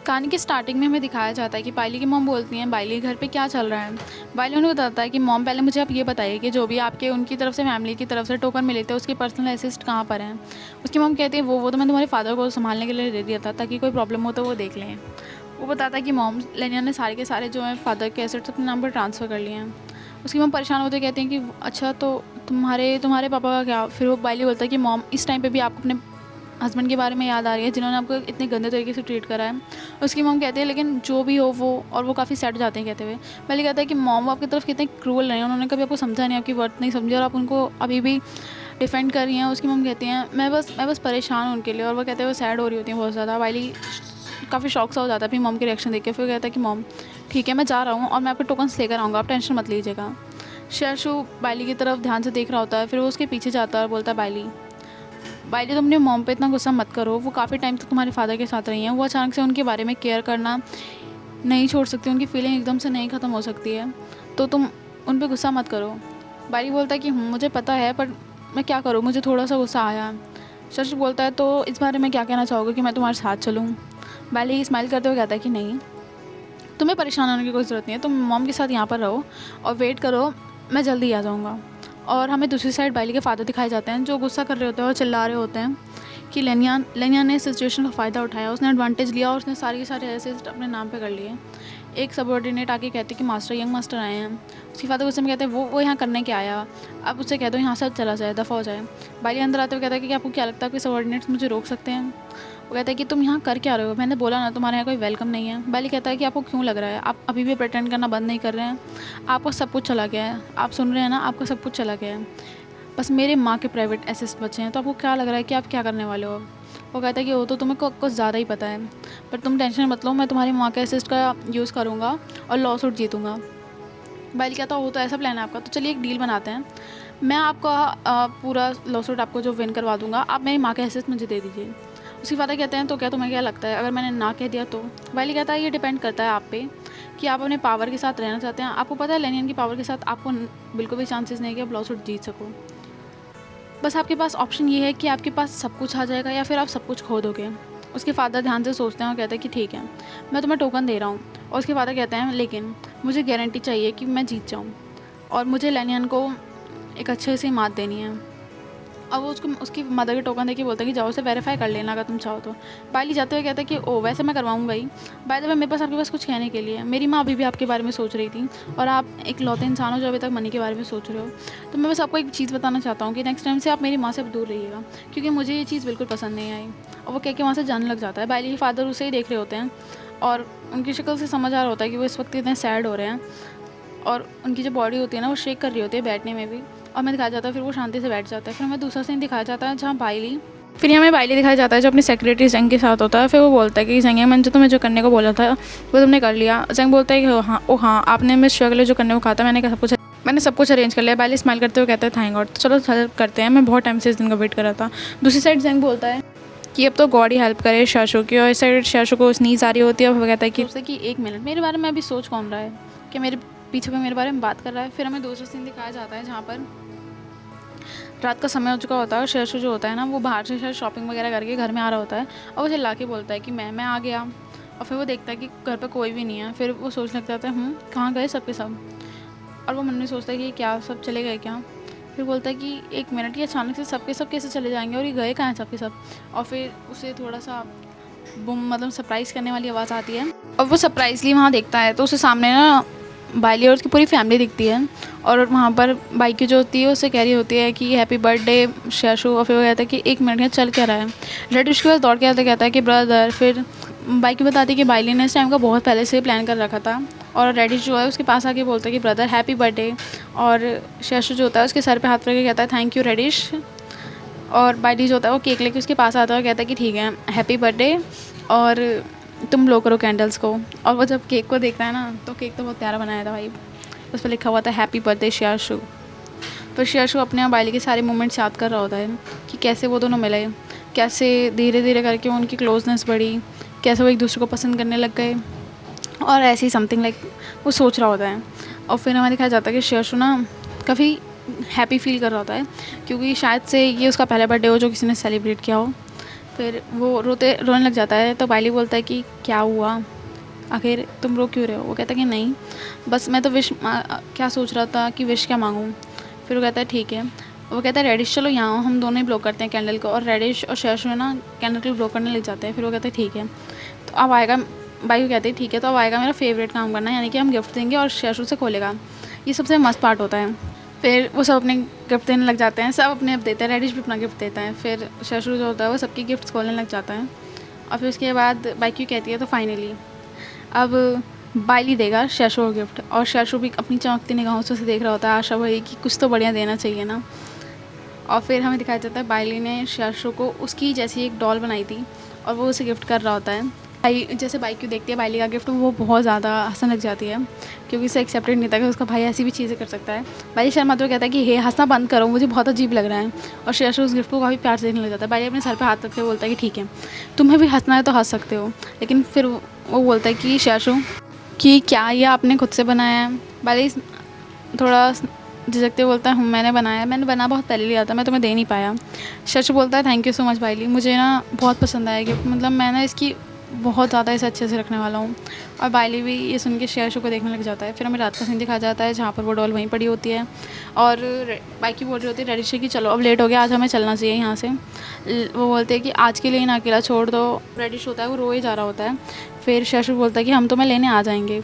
कहानी के स्टार्टिंग में हमें दिखाया जाता है कि बाइली की मॉम बोलती हैं बाइली घर पे क्या चल रहा है। बाइली उन्हें बताता है कि मॉम पहले मुझे आप ये बताइए कि जो भी आपके उनकी तरफ से फैमिली की तरफ से टोकन मिले थे उसके पर्सनल असिस्ट कहाँ पर हैं। उसकी मॉम कहती है वो तो मैं तुम्हारे फादर को संभालने के लिए दे दिया था ताकि कोई प्रॉब्लम हो तो वो देख लें। वो बताता है कि मॉम लेनिया ने सारे के सारे जो है फादर के एसेट्स अपने नाम पर ट्रांसफ़र कर लिए हैं। उसकी मॉम परेशान होते कहती हैं कि अच्छा तो तुम्हारे पापा का क्या। फिर वो बाइली बोलता है कि मॉम इस टाइम पे भी आपको अपने हस्बैंड के बारे में याद आ रही है जिन्होंने आपको इतने गंदे तरीके से ट्रीट करा है। उसकी मॉम कहती है लेकिन जो भी हो वो, और वो काफ़ी सैड जाते हैं कहते हुए। पहले कहता है कि मॉम वो आपकी तरफ कितने क्रूअल रहे हैं, उन्होंने कभी आपको समझा नहीं, आपकी वर्थ नहीं समझी और आप उनको अभी भी डिफेंड कर रही हैं। उसकी मॉम कहती हैं मैं बस परेशान हूँ उनके लिए, और वो कहते हैं वो सैड हो रही होती हैं बहुत ज़्यादा। वाइली काफ़ी शॉक सा हो जाता है अपनी मॉम की रिएक्शन देख के। फिर कहता है कि मॉम ठीक है मैं जा रहा हूँ और मैं आपके टोकन्स लेकर आऊँगा, आप टेंशन मत लीजिएगा। शर्शु बाइली की तरफ ध्यान से देख रहा होता है, फिर वो उसके पीछे जाता है और बोलता है बाइली तुम अपने मॉम पे इतना गुस्सा मत करो, वो काफ़ी टाइम तक तुम्हारे फादर के साथ रही हैं, वो अचानक से उनके बारे में केयर करना नहीं छोड़ सकती, उनकी फीलिंग एकदम से नहीं ख़त्म हो सकती है, तो तुम उन पे गुस्सा मत करो। बाइली बोलता है कि मुझे पता है पर मैं क्या करूँ, मुझे थोड़ा सा गुस्सा आया। शर्श बोलता है तो इस बारे में क्या कहना चाहोगे कि मैं तुम्हारे साथ चलूँ। बाइली स्माइल करते हुए कहता है कि नहीं, तुम्हें परेशान होने की कोई ज़रूरत नहीं है, तुम मॉम के साथ यहाँ पर रहो और वेट करो, मैं जल्दी आ जाऊँगा। और हमें दूसरी साइड बाइली के फादर दिखाए जाते हैं जो गुस्सा कर रहे होते हैं और चिल्ला रहे होते हैं कि लेनिया ने सिचुएशन का फ़ायदा उठाया, उसने एडवांटेज लिया और उसने सारे के सारे ऐसे अपने नाम पे कर लिए। एक सबऑर्डिनेट आके कहते कि मास्टर यंग मास्टर आए हैं। उसके फादर गुस्से में कहते हैं वो यहाँ करने क्या आया, अब उससे कह दो यहाँ से चला जाए, दफ़ा हो जाए। बाइली अंदर आते हुए कहता है कि आपको क्या लगता है कि सबऑर्डिनेट्स मुझे रोक सकते हैं। वो कहता है कि तुम यहाँ कर क्या रहे हो, मैंने बोला ना तुम्हारे यहाँ कोई वेलकम नहीं है। बाइली कहता है कि आपको क्यों लग रहा है, आप अभी भी प्रेटेंड करना बंद नहीं कर रहे हैं, आपका सब कुछ चला गया है, आप सुन रहे हैं ना, आपका सब कुछ चला गया है, बस मेरे माँ के प्राइवेट असिस्ट बचे हैं, तो आपको क्या लग रहा है कि आप क्या करने वाले हो। वो कहता है कि वो तो तुम्हें कुछ ज़्यादा ही पता है, पर तुम टेंशन मत लो, मैं तुम्हारी माँ के असिस्ट का यूज़ करूँगा और लॉ सूट जीतूँगा। बाइली कहता हो तो ऐसा प्लान है आपका, तो चलिए एक डील बनाते हैं, मैं आपका पूरा लॉ सूट आपको जो विन करवा दूँगा, आप मेरी माँ के असिस्ट मुझे दे दीजिए। उसके फादर कहते हैं तो क्या तुम्हें क्या लगता है अगर मैंने ना कह दिया तो। बाइली कहता है ये डिपेंड करता है आप पे कि आप अपने पावर के साथ रहना चाहते हैं। आपको पता है लेनियन की पावर के साथ आपको बिल्कुल भी चांसेस नहीं कि आप लॉ सूट जीत सको, बस आपके पास ऑप्शन ये है कि आपके पास सब कुछ आ जाएगा या फिर आप सब कुछ खो दोगे। उसके फादर ध्यान से सोचते हैं और कहते हैं कि ठीक है मैं तुम्हें टोकन दे रहा हूँ। और उसके फादर कहते हैं लेकिन मुझे गारंटी चाहिए कि मैं जीत जाऊँ और मुझे लेनियन को एक अच्छे से मात देनी है। अब वो उसकी मदर के टोकन देके बोलता है कि जाओ उसे वेरीफाई कर लेना अगर तुम चाहो तो। बाइली जाते हुए कहता है कि ओ वैसे मैं करवाऊँगा ही, बाय द वे मेरे पास आपके पास कुछ कहने के लिए, मेरी माँ अभी भी आपके बारे में सोच रही थी और आप एक लौते इंसान हो जो अभी तक मनी के बारे में सोच रहे हो, तो मैं बस आपको एक चीज़ बताना चाहता हूँ कि नेक्स्ट टाइम से आप मेरी माँ से दूर रहिएगा क्योंकि मुझे ये चीज़ बिल्कुल पसंद नहीं आई। और वो कह के वहाँ से जाने लग जाता है। बाइली के फादर उसे ही देख रहे होते हैं और उनकी शक्ल से समझ आ रहा होता है कि वो इस वक्त इतने सैड हो रहे हैं और उनकी जो बॉडी होती है ना वो शेक कर रही होती है बैठने में भी। और हमें दिखाया जाता है फिर वो शांति से बैठ जाता है। फिर हमें दूसरा सीन दिखाया जाता है जहाँ फिर हमें बाइली दिखाया जाता है जो अपनी सेक्रेटरी जंग के साथ होता है। फिर वो बोलता है कि जंग मैंने जो तुम्हें जो करने को बोला था वो तुमने कर लिया। जंग बोलता है कि हाँ ओ हाँ आपने मिस श्योर के लिए जो करने को कहा था मैंने सब कुछ अरेंज कर लिया। बाइली स्माइल करते हुए कहते हैं थैंक गॉड, तो चलो हेल्प करते हैं, मैं बहुत टाइम से इस दिन का वेट कर रहा था। दूसरी साइड जंग बोलता है कि अब तो गॉड ही हेल्प करे शाशु की, और इस साइड शाशु को स्नीज आ रही होती है और वो कहता है कि उससे कि एक मिनट मेरे बारे में अभी सोच कौन रहा है कि मेरे पीछे कोई मेरे बारे में बात कर रहा है। फिर हमें दूसरा सीन दिखाया जाता है जहाँ पर रात का समय हो चुका होता है और शेरशु जो होता है ना वो बाहर से शायद शॉपिंग वगैरह करके घर में आ रहा होता है और वो चिल्ला के बोलता है कि मैं आ गया। और फिर वो देखता है कि घर पर कोई भी नहीं है। फिर वो सोचने लग जाता है कहाँ गए सबके सब, और वो मन में सोचता है कि क्या सब चले गए क्या। फिर बोलता है कि एक मिनट, ये अचानक से सबके सब कैसे चले जाएंगे और ये गए कहाँ हैं सबके सब। और फिर उसे थोड़ा सा बुम मतलब सरप्राइज़ करने वाली आवाज़ आती है और वो सरप्राइजली वहाँ देखता है तो उसे सामने ना बाइली और उसकी पूरी फैमिली दिखती है और वहाँ पर बाइकी जो होती है उससे कह रही होती है कि हैप्पी बर्थडे शेशु। और फिर वो कहता है कि एक मिनट यहाँ चल क्या रहा है। रेड उसके पास दौड़ के आता कहता है कि ब्रदर। फिर बाइकी बताती है कि बाइली ने इस टाइम का बहुत पहले से प्लान कर रखा था और रेडिश जो है उसके पास आके बोलता है कि ब्रदर हैप्पी बर्थडे। और शेशु जो होता है उसके सर पे हाथ रख के कहता है थैंक यू रेडिश। और बाइली जो होता है वो केक लेके उसके पास आता है और कहता है कि ठीक है हैप्पी बर्थडे और तुम लो करो कैंडल्स को। और वो जब केक को देखता है ना तो केक तो बहुत प्यारा बनाया था भाई, उस पर लिखा हुआ था हैप्पी बर्थडे शेयरशु। फिर शेयरशु अपने बाइली के सारे मोमेंट्स याद कर रहा होता है कि कैसे वो दोनों मिले, कैसे धीरे धीरे करके उनकी क्लोजनेस बढ़ी, कैसे वो एक दूसरे को पसंद करने लग गए और ऐसे ही समथिंग लाइक वो सोच रहा होता है। और फिर हमें दिखाया जाता है कि शेयरशु ना काफ़ी हैप्पी फील कर रहा होता है क्योंकि शायद से ये उसका पहला बर्थडे हो जो किसी ने सेलिब्रेट किया हो। फिर वो रोने लग जाता है। तो बाइली बोलता है कि क्या हुआ, आखिर तुम रो क्यों रहे हो? वो कहता है कि नहीं, बस मैं तो क्या सोच रहा था कि विश क्या मांगूँ। फिर वो कहता है ठीक है। वो कहता है रेडिश चलो यहाँ आओ, हम दोनों ही ब्लो करते हैं कैंडल को। और रेडिश और शेरशु है ना कैंडल को ब्लो करने लग जाते हैं। फिर वो कहते हैं ठीक है, तो अब आएगा, बाई को कहती है ठीक है, तो अब आएगा मेरा फेवरेट काम करना, यानी कि हम गिफ्ट देंगे और शेरशु से खोलेगा। ये सबसे मस्त पार्ट होता है। फिर वो सब अपने गिफ्ट देने लग जाते हैं, सब अपने देते हैं, रेडिश भी अपना गिफ्ट देता है। फिर शेरशु जो होता है वो सबकी गिफ्ट्स खोलने लग जाता है। और फिर उसके बाद बाई क्यों कहती है तो फाइनली अब बाइली देगा शेरशु को गिफ्ट। और शेरशु भी अपनी चमकती निगाहों से उसे देख रहा होता है, आशा वही कि कुछ तो बढ़िया देना चाहिए ना। और फिर हमें दिखाया जाता है बाइली ने शेरशु को उसकी जैसी एक डॉल बनाई थी और वो उसे गिफ्ट कर रहा होता है। जैसे बाई क्यों देखती है बाइली का गिफ्ट, वो बहुत ज़्यादा हंसने लग जाती है, क्योंकि उसे एक्सेप्टेड नहीं था कि उसका भाई ऐसी भी चीज़ें कर सकता है। बाइली शर्माते हुए कहता है कि हे हंसना बंद करो, मुझे बहुत अजीब लग रहा है। और शेरशु उस गिफ्ट को काफ़ी प्यार से देखने लग जाता है। बाइली अपने सर पे हाथ रख के बोलता है कि ठीक है, तुम्हें भी हंसना है तो हंस सकते हो। लेकिन फिर वो बोलता है कि शेरशु कि क्या ये आपने खुद से बनाया है? बाइली थोड़ा झिझकते बोलता है मैंने बनाया है, मैंने बना बहुत पहले लिया था, मैं तुम्हें दे नहीं पाया। शेरशु बोलता है थैंक यू सो मच बाइली, मुझे ना बहुत पसंद आया गिफ्ट, मतलब मैं ना इसकी बहुत ज़्यादा इसे अच्छे से रखने वाला हूँ। और बाइली भी ये सुन के शेरशु को देखने लग जाता है। फिर हमें रात का सीन दिखाया जाता है जहाँ पर वो डॉल वहीं पड़ी होती है और बाइकी बोल रही होती है रेडिश कि चलो अब लेट हो गया, आज हमें चलना चाहिए यहाँ से। वो बोलते हैं कि आज के लिए ना अकेला छोड़ दो। रेडिश होता है वो रोए जा रहा होता है। फिर शेरशु बोलता है कि हम तुम्हें लेने आ जाएंगे।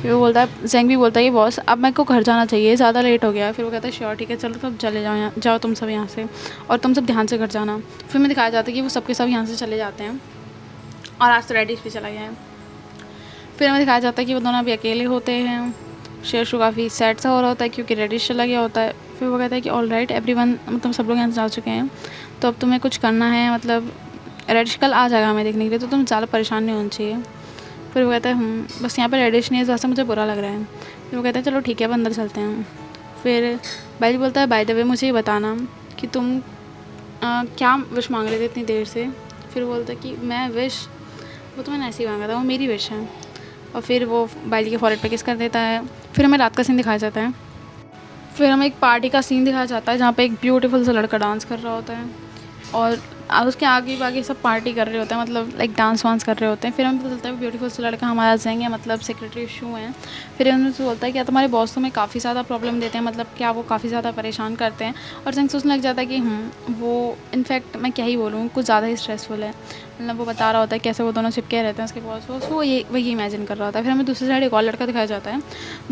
फिर वो बोलता है जेंग भी बोलता है कि बॉस अब मेरे को घर जाना चाहिए, ज़्यादा लेट हो गया। फिर वो कहता है श्योर ठीक है, चलो तब चले जाओ, यहाँ जाओ तुम सब यहाँ से, और तुम सब ध्यान से घर जाना। फिर मैं दिखाया जाता है कि वो सबके सब यहाँ से चले जाते हैं और आज तो रेडिश भी चला गया है। फिर हमें दिखाया जाता है कि वो दोनों अभी अकेले होते हैं। शेरशु काफ़ी सैड सा हो रहा होता है क्योंकि रेडिश चला गया होता है। फिर वो कहता है कि ऑल राइट एवरीवन, मतलब सब लोग यहाँ से जा चुके हैं, तो अब तुम्हें कुछ करना है, मतलब रेडिश कल आ जाएगा हमें देखने के लिए, तो तुम ज़्यादा परेशान नहीं होना चाहिए। फिर वो कहता है बस यहाँ पर रेडिश नहीं है, इस वजह से मुझे बुरा लग रहा है। फिर वो कहते हैं चलो ठीक है अब अंदर चलते हैं। फिर बाई बोलता है बाय द वे मुझे ये बताना कि तुम क्या विश मांग रहे थे इतनी देर से। फिर वो बोलता है कि मैं विश, वो तो मैंने ऐसे ही मांगा था, वो मेरी विश है। और फिर वो बाइली के फॉरहेड पे किस कर देता है। फिर हमें रात का सीन दिखाया जाता है। फिर हमें एक पार्टी का सीन दिखाया जाता है जहाँ पे एक ब्यूटीफुल सा लड़का डांस कर रहा होता है और उसके आगे सब पार्टी कर रहे होते हैं, मतलब लाइक डांस वांस कर रहे होते हैं। फिर हमें पता चलता है ब्यूटीफुल सा लड़का हमारा जेंग है, मतलब सेक्रेटरी शू हैं। फिर हमें से बोलता है क्या तुम्हारे बॉस तुम्हें काफ़ी ज़्यादा प्रॉब्लम देते हैं, मतलब क्या वो काफ़ी ज़्यादा परेशान करते हैं। और जेंग सोचने लग जाता है कि वो इनफैक्ट मैं क्या ही बोलूँ, कुछ ज़्यादा ही स्ट्रेसफुल है। मतलब वो बता रहा होता है कैसे वो दोनों चिपके रहते हैं उसके बॉस वो वही इमेजिन कर रहा होता है। फिर हमें दूसरी साइड एक और लड़का दिखाया जाता है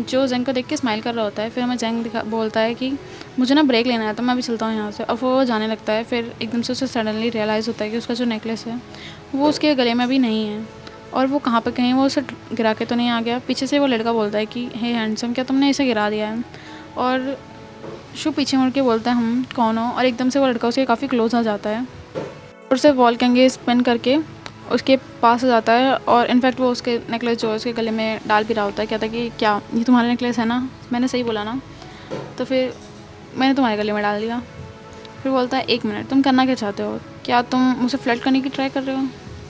जो जेंग को देख के स्माइल कर रहा होता है। फिर हमें जेंग बोलता है कि मुझे ना ब्रेक लेना है तो मैं अभी चलता हूँ यहाँ से। और वो जाने लगता है। फिर एकदम से उसे सडनली रियलाइज़ होता है कि उसका जो नेकलेस है वो उसके गले में भी नहीं है और वो कहाँ पर कहीं वो उसे गिरा के तो नहीं आ गया। पीछे से वो लड़का बोलता है कि हे हैंडसम, क्या तुमने इसे गिरा दिया है? और शू पीछे मुड़ के बोलता है हम कौन हो? और एकदम से वो लड़का उसके काफ़ी क्लोज आ जाता है और उसे वॉल के आगे स्पिन करके उसके पास आ जाता है। और इनफैक्ट वो उसके नेकलेस जो है उसके गले में डाल भी रहा होता है। कहता है कि क्या ये तुम्हारा नेकलेस है ना? मैंने सही बोला ना? तो फिर मैंने तुम्हारे गले में डाल दिया। फिर बोलता है एक मिनट, तुम करना क्या चाहते हो? क्या तुम मुझे फ्लर्ट करने की ट्राई कर रहे हो?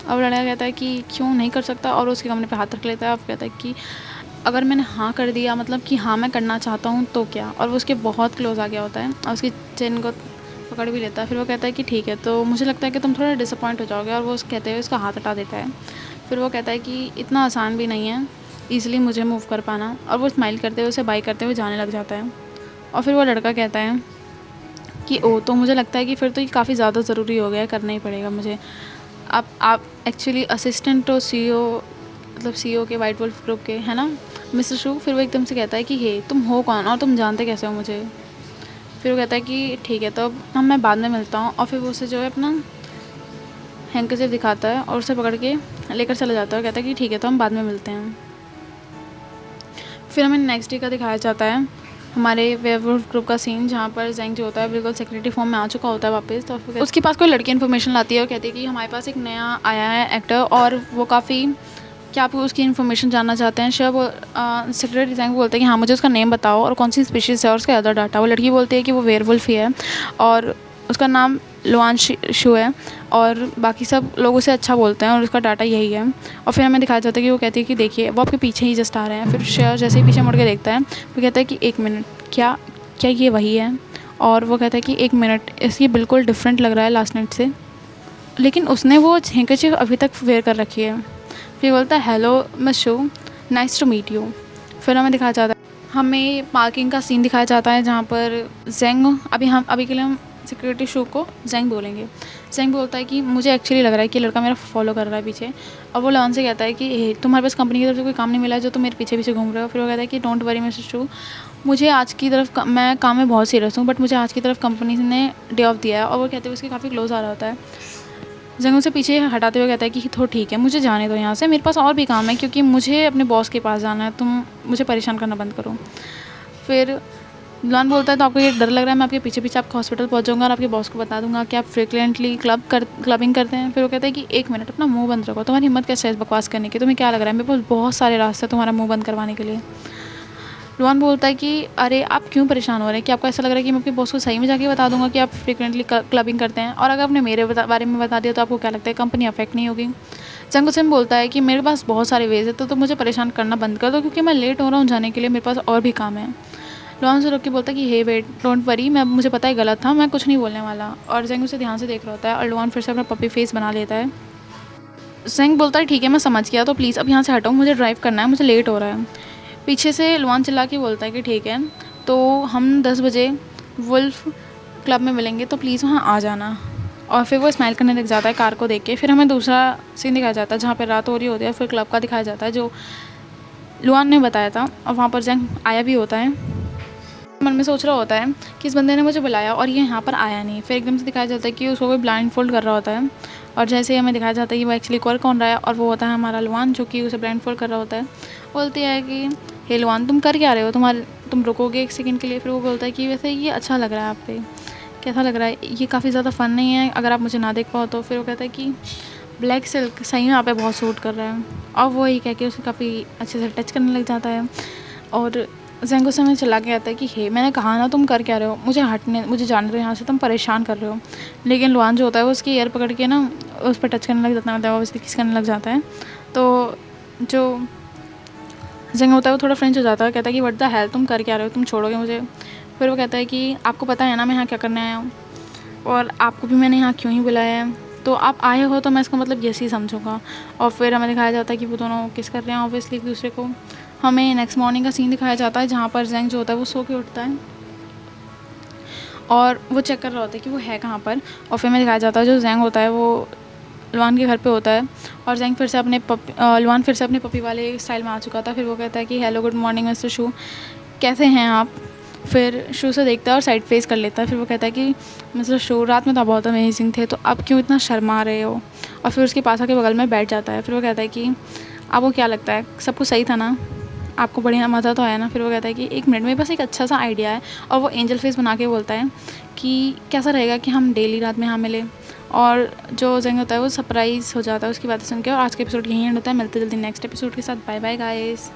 अब लड़का कहता है कि क्यों नहीं कर सकता और उसके कमरे पे हाथ रख लेता है। अब कहता है कि अगर मैंने हाँ कर दिया, मतलब कि हाँ मैं करना चाहता हूँ तो क्या? और वो उसके बहुत क्लोज आ गया होता है और उसकी चेन को पकड़ भी लेता है। फिर वो कहता है कि ठीक है, तो मुझे लगता है कि तुम थोड़ा डिसअपॉइंट हो जाओगे। और वो कहते हुए उसका हाथ हटा देता है। फिर वो कहता है कि इतना आसान भी नहीं है ईज़िली मुझे मूव कर पाना। और वो स्माइल करते हुए उसे बाय करते हुए जाने लग जाता है। और फिर वो लड़का कहता है कि ओ, तो मुझे लगता है कि फिर तो ये काफ़ी ज़्यादा ज़रूरी हो गया है, करना ही पड़ेगा मुझे। आप एक्चुअली असिस्टेंट तो सीईओ, मतलब सीईओ के वाइट वुल्फ ग्रुप के, है ना मिस्टर शू? फिर वो एकदम से कहता है कि हे तुम हो कौन और तुम जानते कैसे हो मुझे? फिर वो कहता है कि ठीक है, तो अब मैं बाद में मिलता हूँ। और फिर वो उसे जो है अपना हैंकरचीफ दिखाता है और उसे पकड़ के लेकर चला जाता है और कहता है कि ठीक है, तो हम बाद में मिलते हैं। फिर हमें नेक्स्ट डे का दिखाया जाता है हमारे वेयरवुल्फ ग्रुप का सीन, जहाँ पर जेंग जो होता है बिल्कुल सेक्रेटरी फॉर्म में आ चुका होता है वापस। तो फिर उसके पास कोई लड़की इन्फॉर्मेशन लाती है और कहती है कि हमारे पास एक नया आया है एक्टर और वो काफ़ी, क्या आप उसकी इन्फॉर्मेशन जानना चाहते हैं? शेयर सेक्रेटरी जेंग बोलते हैं कि हाँ मुझे उसका नेम बताओ और कौन सी स्पीशीज़ है और उसका अदर डाटा। वो लड़की बोलती है कि वो वेयरवुल्फ ही है और उसका नाम लुआन शू है और बाकी सब लोग उसे अच्छा बोलते हैं और उसका डाटा यही है। और फिर हमें दिखाया जाता है कि वो कहती है कि देखिए वो आपके पीछे ही जस्ट आ रहे हैं। फिर शेयर जैसे ही पीछे मुड़ के देखता है वो कहता है कि एक मिनट, क्या क्या ये वही है? और वो कहता है कि एक मिनट, इसकी बिल्कुल डिफरेंट लग रहा है लास्ट नाइट से। लेकिन उसने वो हैंकरचीफ अभी तक वेयर कर रखी है। फिर बोलता है hello miss Shu, nice to meet you. फिर हमें दिखाया जाता है, हमें पार्किंग का सीन दिखाया जाता है जहाँ पर जेंग, अभी के लिए हम सिक्योरिटी शू को जेंग बोलेंगे। जेंग बोलता है कि मुझे एक्चुअली लग रहा है कि लड़का मेरा फॉलो कर रहा है पीछे। और वो लॉन से कहता है कि हे, तुम्हारे पास कंपनी की तरफ से कोई काम नहीं मिला है जो तुम मेरे पीछे पीछे घूम रहे हो। फिर वो कहता है कि डोंट वरी मिस्टर शू, मुझे आज की तरफ मैं काम में बहुत सीरियस हूँ, बट मुझे आज की तरफ कंपनी ने डे ऑफ दिया है। और वो कहते हुए उसके काफ़ी क्लोज आ रहा होता है। जंग से पीछे हटाते हुए कहता है कि तो ठीक है, मुझे जाने दो यहाँ से, मेरे पास और भी काम है क्योंकि मुझे अपने बॉस के पास जाना है, तुम मुझे परेशान करना बंद करो। फिर लॉन बोलता है तो आपको ये डर लग रहा है मैं आपके पीछे पीछे आपके हॉस्पिटल पहुँच जाऊँगा और आपके बॉस को बता दूंगा कि आप फ्रिक्वेंटली क्लबिंग करते हैं। फिर वो कहता है कि एक मिनट, अपना मुंह बंद रखो, तुम्हारी हिम्मत कैसे है बकवास करने की, तुम्हें क्या लग रहा है मेरे पास बहुत सारे रास्ते हैं तुम्हारा मुंह बंद करवाने के लिए। लॉन बोलता है कि अरे आप क्यों परेशान हो रहे हैं, कि आपको ऐसा लग रहा है कि मैं आपके बॉस को सही में जाके बता दूंगा कि आप फ्रिक्वेंटली क्लबिंग करते हैं, और अगर आपने मेरे बारे में बता दिया तो आपको क्या लगता है कंपनी अफेक्ट नहीं होगी। जंग हुसैन बोलता है कि मेरे पास बहुत सारे वेज है, तो मुझे परेशान करना बंद कर दो क्योंकि मैं लेट हो रहा हूँ जाने के लिए, मेरे पास और भी काम है। लॉन से रुक के बोलता है कि हे वेट, डोंट वरी, मुझे पता है गलत था, मैं कुछ नहीं बोलने वाला। और जंग उसे ध्यान से देख रहा होता है और लॉन फिर से अपना पपी फेस बना लेता है। जंग बोलता है ठीक है मैं समझ गया, तो प्लीज़ अब यहाँ से हटाओ, मुझे ड्राइव करना है, मुझे लेट हो रहा है। पीछे से लुआन चिल्ला के बोलता है कि ठीक है, तो हम 10 बजे वुल्फ क्लब में मिलेंगे, तो प्लीज़ वहाँ आ जाना। और फिर वो स्माइल करने लग जाता है कार को देख के। फिर हमें दूसरा सीन दिखाया जाता है जहाँ पर रात हो रही होती है, फिर क्लब का दिखाया जाता है जो लुआन ने बताया था, और वहाँ पर जंग आया भी होता है। मन में सोच रहा होता है कि इस बंदे ने मुझे बुलाया और ये यहाँ पर आया नहीं। फिर एकदम से दिखाया जाता है कि उसको कोई ब्लाइंड फोल्ड कर रहा होता है, और जैसे ही हमें दिखाया जाता है कि वो एक्चुअली कौन रहा है, और वो होता है हमारा लुआन जो कि उसे ब्लाइंड फोल्ड कर रहा होता है। बोलती है कि हे लुआन, तुम कर क्या रहे हो, तुम रुकोगे एक सेकंड के लिए। फिर वो बोलता है कि वैसे ये अच्छा लग रहा है आप पे, कैसा लग रहा है, ये काफ़ी ज़्यादा फ़न नहीं है अगर आप मुझे ना देख पाओ तो। फिर वो कहता है कि ब्लैक सिल्क सही में आप पे बहुत सूट कर रहा है, और वो ये कह के उसे काफ़ी अच्छे से टच करने लग जाता है। और जंग उस समय चला के आता है कि हे मैंने कहा ना तुम कर क्या रहे हो, मुझे जाने दो यहाँ से, तुम परेशान कर रहे हो। लेकिन लुआन जो होता है वो उसकी ईयर पकड़ के ना उस पर टच करने लग जाता है, मतलब उसकी किस करने लग जाता है। तो जो जंग होता है वो थोड़ा फ्रेंच हो जाता है, कहता है कि व्हाट द हेल, तुम कर क्या रहे हो, तुम छोड़ोगे मुझे। फिर वो कहता है कि आपको पता है ना मैं यहाँ क्या करने आया हूँ, और आपको भी मैंने यहाँ क्यों ही बुलाया है, तो आप आए हो तो मैं इसका मतलब यस ही समझूंगा। और फिर हमें दिखाया जाता है कि वो दोनों किस कर रहे हैं ऑब्वियसली एक दूसरे को। हमें नेक्स्ट मॉर्निंग का सीन दिखाया जाता है जहाँ पर जंग जो होता है वो सो के उठता है और वो चेक कर रहा होता है कि वो है कहाँ पर। और फिर हमें दिखाया जाता है जो जैंग होता है वो लुआन के घर पे होता है, और जैंग फिर से लुआन फिर से अपने पपी वाले स्टाइल में आ चुका था। फिर वो कहता है कि हेलो गुड मॉर्निंग मिस्टर शू, कैसे हैं आप। फिर शू से देखता है और साइड फेस कर लेता है। फिर वो कहता है कि मिस्टर शू, रात में तो आप बहुत अमेजिंग थे, तो आप क्यों इतना शर्मा रहे हो। और फिर उसके पास आके बगल में बैठ जाता है। फिर वो कहता है कि आपको क्या लगता है सब कुछ सही था ना, आपको बढ़िया मज़ा तो आया ना। फिर वो कहता है कि एक मिनट, मेरे पास एक अच्छा सा आइडिया है। और वो एंजल फेस बना के बोलता है कि कैसा रहेगा कि हम डेली रात में यहाँ मिले। और जो जंग होता है वो सरप्राइज़ हो जाता है उसकी बातें सुन के। और आज का एपिसोड यहीं एंड होता है, मिलते जल्दी नेक्स्ट एपिसोड के साथ। Bye bye guys.